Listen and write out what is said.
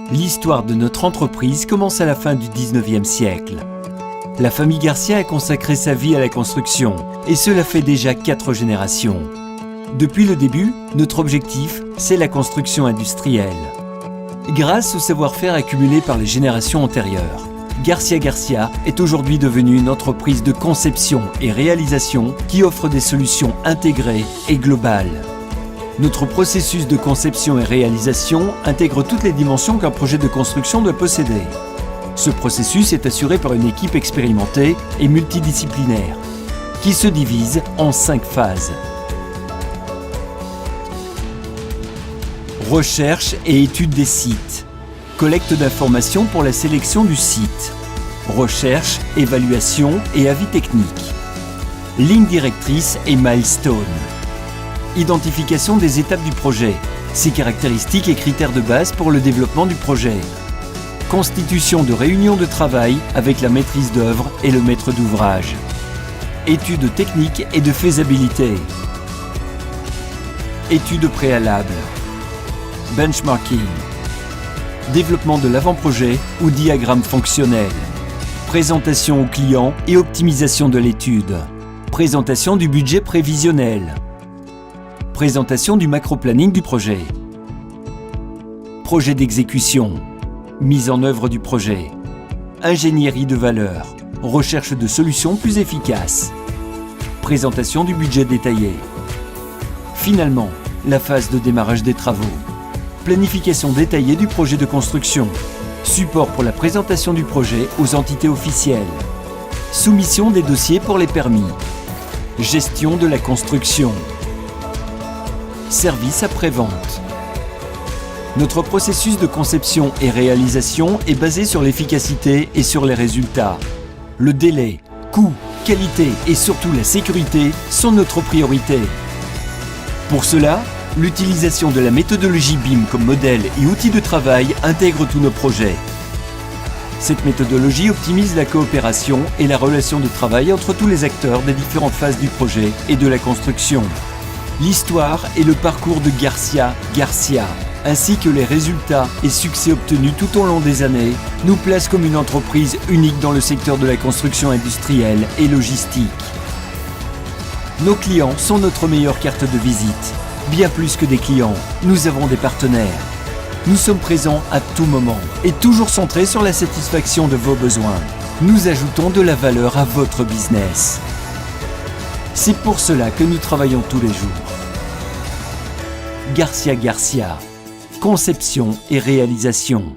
L'histoire de notre entreprise commence à la fin du 19e siècle. La famille Garcia a consacré sa vie à la construction, et cela fait déjà 4 générations. Depuis le début, notre objectif, c'est la construction industrielle. Grâce au savoir-faire accumulé par les générations antérieures, Garcia Garcia est aujourd'hui devenue une entreprise de conception et réalisation qui offre des solutions intégrées et globales. Notre processus de conception et réalisation intègre toutes les dimensions qu'un projet de construction doit posséder. Ce processus est assuré par une équipe expérimentée et multidisciplinaire, qui se divise en 5 phases. Recherche et étude des sites. Collecte d'informations pour la sélection du site. Recherche, évaluation et avis technique. Ligne directrice et milestone. Identification des étapes du projet, ses caractéristiques et critères de base pour le développement du projet. Constitution de réunions de travail avec la maîtrise d'œuvre et le maître d'ouvrage. Études techniques et de faisabilité. Études préalables. Benchmarking. Développement de l'avant-projet ou diagramme fonctionnel. Présentation au client et optimisation de l'étude. Présentation du budget prévisionnel. Présentation du macro-planning du projet. Projet d'exécution. Mise en œuvre du projet. Ingénierie de valeur. Recherche de solutions plus efficaces. Présentation du budget détaillé. Finalement, la phase de démarrage des travaux. Planification détaillée du projet de construction. Support pour la présentation du projet aux entités officielles. Soumission des dossiers pour les permis. Gestion de la construction. Service après-vente. Notre processus de conception et réalisation est basé sur l'efficacité et sur les résultats. Le délai, coût, qualité et surtout la sécurité sont notre priorité. Pour cela, l'utilisation de la méthodologie BIM comme modèle et outil de travail intègre tous nos projets. Cette méthodologie optimise la coopération et la relation de travail entre tous les acteurs des différentes phases du projet et de la construction. L'histoire et le parcours de Garcia Garcia, ainsi que les résultats et succès obtenus tout au long des années, nous placent comme une entreprise unique dans le secteur de la construction industrielle et logistique. Nos clients sont notre meilleure carte de visite. Bien plus que des clients, nous avons des partenaires. Nous sommes présents à tout moment et toujours centrés sur la satisfaction de vos besoins. Nous ajoutons de la valeur à votre business. C'est pour cela que nous travaillons tous les jours. Garcia Garcia, conception et réalisation.